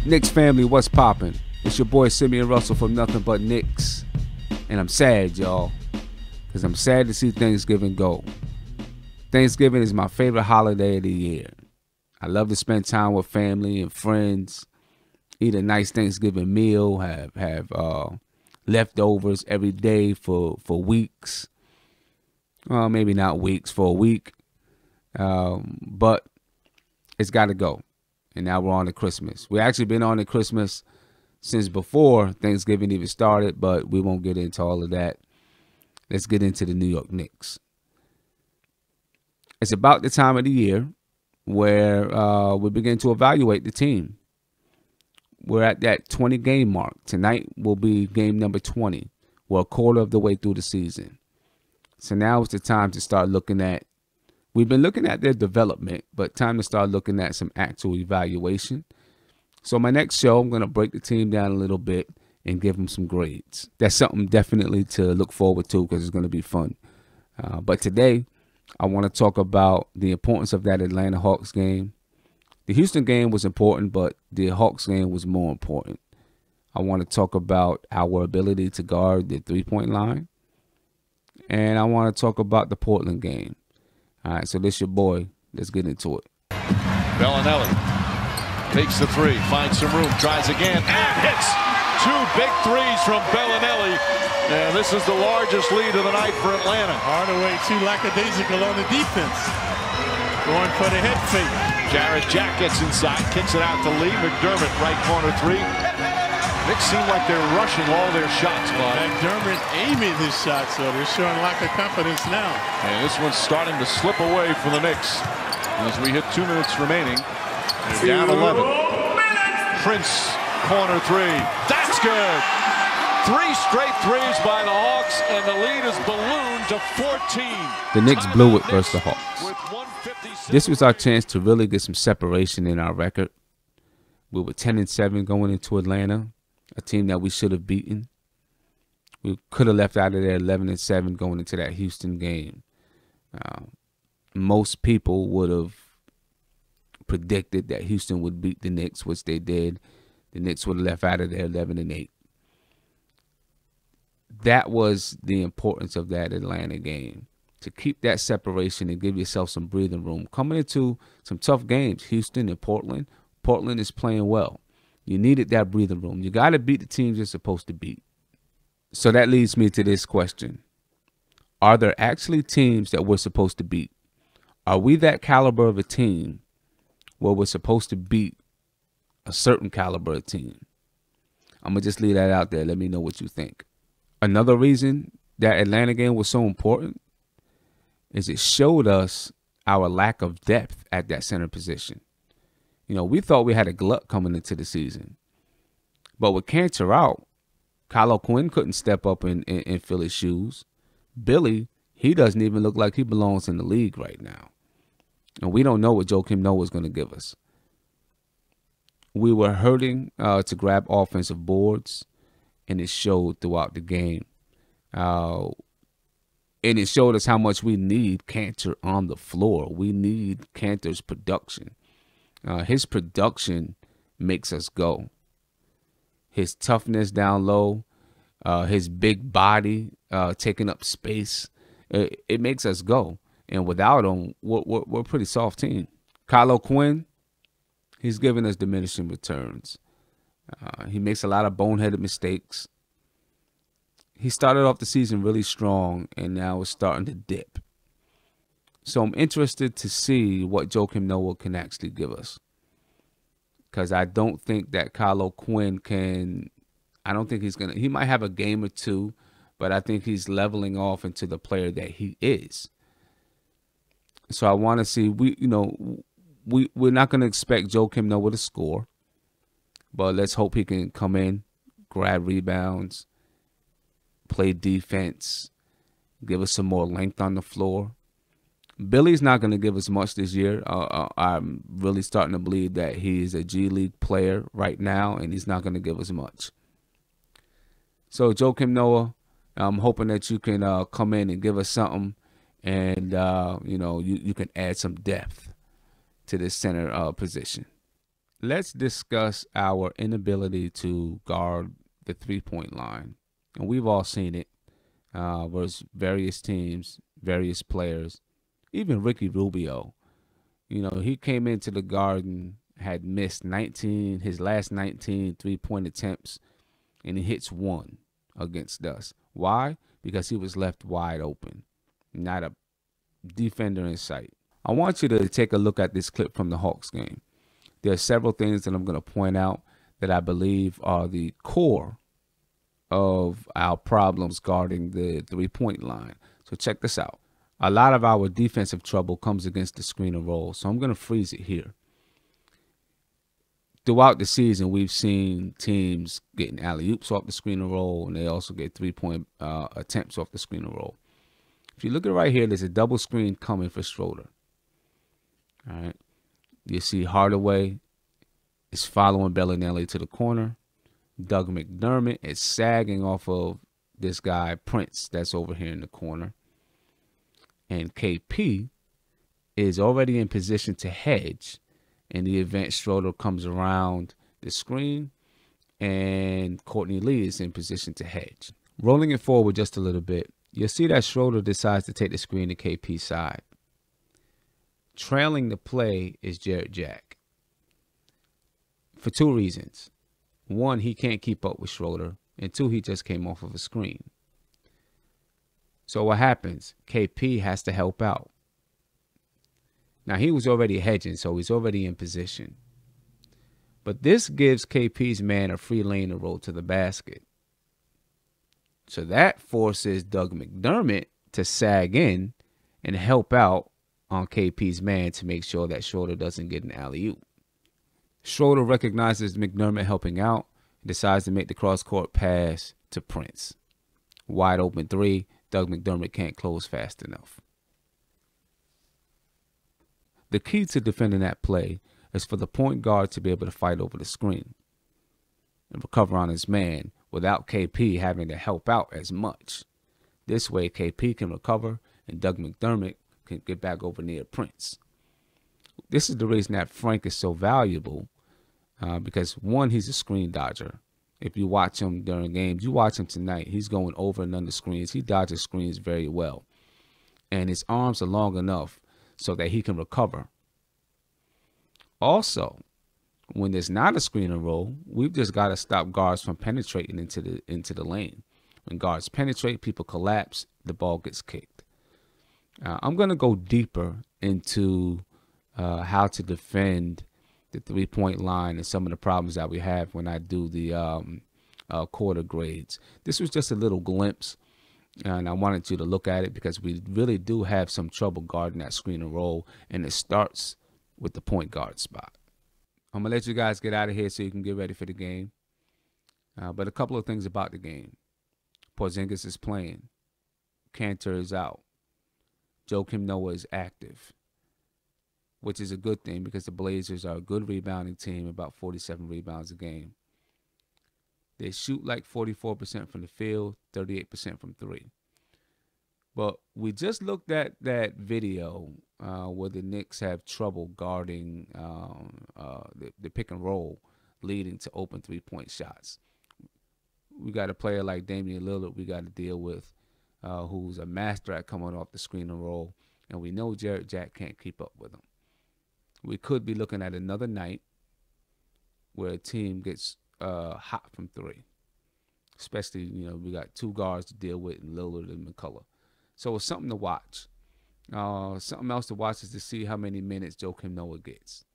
Knicks family, what's poppin'? It's your boy Simeon Russell from Nothing But Knicks. And I'm sad, y'all, because I'm sad to see Thanksgiving go. Thanksgiving is my favorite holiday of the year. I love to spend time with family and friends, eat a nice Thanksgiving meal, have leftovers every day for weeks. Well, maybe not weeks, for a week. But it's got to go. And now we're on to Christmas. We've actually been on to Christmas since before Thanksgiving even started, but we won't get into all of that. Let's get into the New York Knicks. It's about the time of the year where we begin to evaluate the team. We're at that 20-game mark. Tonight will be game number 20. We're a quarter of the way through the season. So now is the time to start looking at, we've been looking at their development, but time to start looking at some actual evaluation. So my next show, I'm going to break the team down a little bit and give them some grades. That's something definitely to look forward to because it's going to be fun. But today, I want to talk about the importance of that Atlanta Hawks game. The Houston game was important, but the Hawks game was more important. I want to talk about our ability to guard the three-point line. And I want to talk about the Portland game. All right, so this is your boy. Let's get into it. Bellinelli takes the three, finds some room, tries again, and hits two big threes from Bellinelli. And this is the largest lead of the night for Atlanta. Hardaway too lackadaisical on the defense. Going for the head fake. Jarrett Jack gets inside, kicks it out to Lee. McDermott, right corner three. Knicks seem like they're rushing all their shots, Bob. McDermott aiming his shots, so they're showing lack of confidence now. And this one's starting to slip away for the Knicks. As we hit 2 minutes remaining, they're down 11. Prince, corner three. That's good. 3 straight threes by the Hawks, and the lead is ballooned to 14. The Knicks blew it versus the Hawks. This was our chance to really get some separation in our record. We were 10-7 going into Atlanta, a team that we should have beaten. We could have left out of there 11-7 going into that Houston game. Most people would have predicted that Houston would beat the Knicks, which they did. The Knicks would have left out of there 11-8. That was the importance of that Atlanta game, to keep that separation and give yourself some breathing room. Coming into some tough games, Houston and Portland. Portland is playing well. You needed that breathing room. You got to beat the teams you're supposed to beat. So that leads me to this question. Are there actually teams that we're supposed to beat? Are we that caliber of a team where we're supposed to beat a certain caliber of team? I'm going to just leave that out there. Let me know what you think. Another reason that Atlanta game was so important is it showed us our lack of depth at that center position. You know, we thought we had a glut coming into the season. But with Cantor out, Kylo Quinn couldn't step up and fill his shoes. Billy, he doesn't even look like he belongs in the league right now. And we don't know what Joakim Noah is going to give us. We were hurting to grab offensive boards, and it showed throughout the game. And it showed us how much we need Cantor on the floor. We need Cantor's production. His production makes us go. His toughness down low, his big body taking up space, it makes us go. And without him, we're a pretty soft team. Kylo Quinn, he's giving us diminishing returns. He makes a lot of boneheaded mistakes. He started off the season really strong, and now is starting to dip. So I'm interested to see what Joakim Noah can actually give us. Because I don't think that Kylo Quinn can, I don't think he's going to, he might have a game or two, but I think he's leveling off into the player that he is. So I want to see, we're not going to expect Joakim Noah to score, but let's hope he can come in, grab rebounds, play defense, give us some more length on the floor. Billy's not going to give us much this year. I'm really starting to believe that he's a G League player right now, and he's not going to give us much. So, Joakim Noah, I'm hoping that you can come in and give us something, and, you can add some depth to this center position. let's discuss our inability to guard the three-point line. And we've all seen it versus various teams, various players, even Ricky Rubio. You know, he came into the Garden, had missed his last 19 three-point attempts, and he hits one against us. Why? Because he was left wide open, not a defender in sight. I want you to take a look at this clip from the Hawks game. There are several things that I'm going to point out that I believe are the core of our problems guarding the three-point line. So check this out. A lot of our defensive trouble comes against the screen and roll. So I'm going to freeze it here. Throughout the season, we've seen teams getting alley-oops off the screen and roll, and they also get three-point attempts off the screen and roll. If you look at right here, there's a double screen coming for Schroeder. All right. You see Hardaway is following Bellinelli to the corner. Doug McDermott is sagging off of this guy, Prince, that's over here in the corner. And KP is already in position to hedge in the event Schroeder comes around the screen, and Courtney Lee is in position to hedge. Rolling it forward just a little bit, you'll see that Schroeder decides to take the screen to KP's side. Trailing the play is Jarrett Jack for two reasons. One, he can't keep up with Schroeder, and two, he just came off of a screen. So what happens? KP has to help out. Now, he was already hedging, so he's already in position. But this gives KP's man a free lane to roll to the basket. So that forces Doug McDermott to sag in and help out on KP's man to make sure that Schroeder doesn't get an alley-oop. Schroeder recognizes McDermott helping out and decides to make the cross-court pass to Prince. Wide open three. Doug McDermott can't close fast enough. The key to defending that play is for the point guard to be able to fight over the screen and recover on his man without KP having to help out as much. This way, KP can recover and Doug McDermott can get back over near Prince. This is the reason that Frank is so valuable because, one, he's a screen dodger. If you watch him during games, you watch him tonight, he's going over and under screens. He dodges screens very well. And his arms are long enough so that he can recover. Also, when there's not a screen and roll, we've just got to stop guards from penetrating into the lane. When guards penetrate, people collapse, the ball gets kicked. I'm going to go deeper into how to defend the three-point line and some of the problems that we have when I do the quarter grades. This was just a little glimpse, and I wanted you to look at it because we really do have some trouble guarding that screen and roll, and it starts with the point guard spot. I'm going to let you guys get out of here so you can get ready for the game. But a couple of things about the game. Porzingis is playing. Cantor is out. Joakim Noah is active, which is a good thing because the Blazers are a good rebounding team, about 47 rebounds a game. They shoot like 44% from the field, 38% from three. But we just looked at that video where the Knicks have trouble guarding the pick and roll leading to open three-point shots. We got a player like Damian Lillard we got to deal with who's a master at coming off the screen and roll, and we know Jarrett Jack can't keep up with him. We could be looking at another night where a team gets hot from three. Especially, we got two guards to deal with in Lillard and McCullough. So it's something to watch. Something else to watch is to see how many minutes Joakim Noah gets.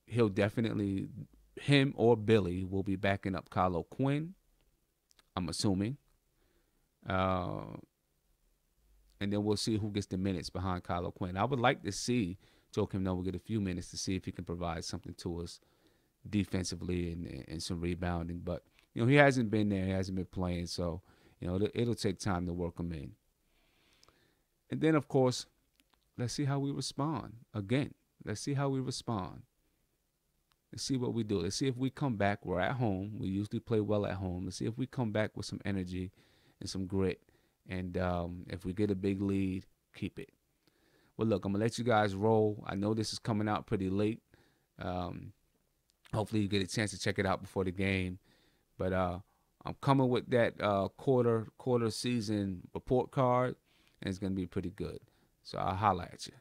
He'll definitely, him or Billy will be backing up Carlo Quinn, I'm assuming. And then we'll see who gets the minutes behind Carlo Quinn. I would like to see Joakim Noah get a few minutes to see if he can provide something to us defensively and some rebounding. But, he hasn't been there. He hasn't been playing. So, it'll take time to work him in. And then, of course, let's see how we respond. Again, let's see how we respond. Let's see what we do. Let's see if we come back. We're at home. We usually play well at home. Let's see if we come back with some energy and some grit. And if we get a big lead, keep it. Well, look, I'm going to let you guys roll. I know this is coming out pretty late. Hopefully you get a chance to check it out before the game. But I'm coming with that quarter season report card, and it's going to be pretty good. So I'll holla at you.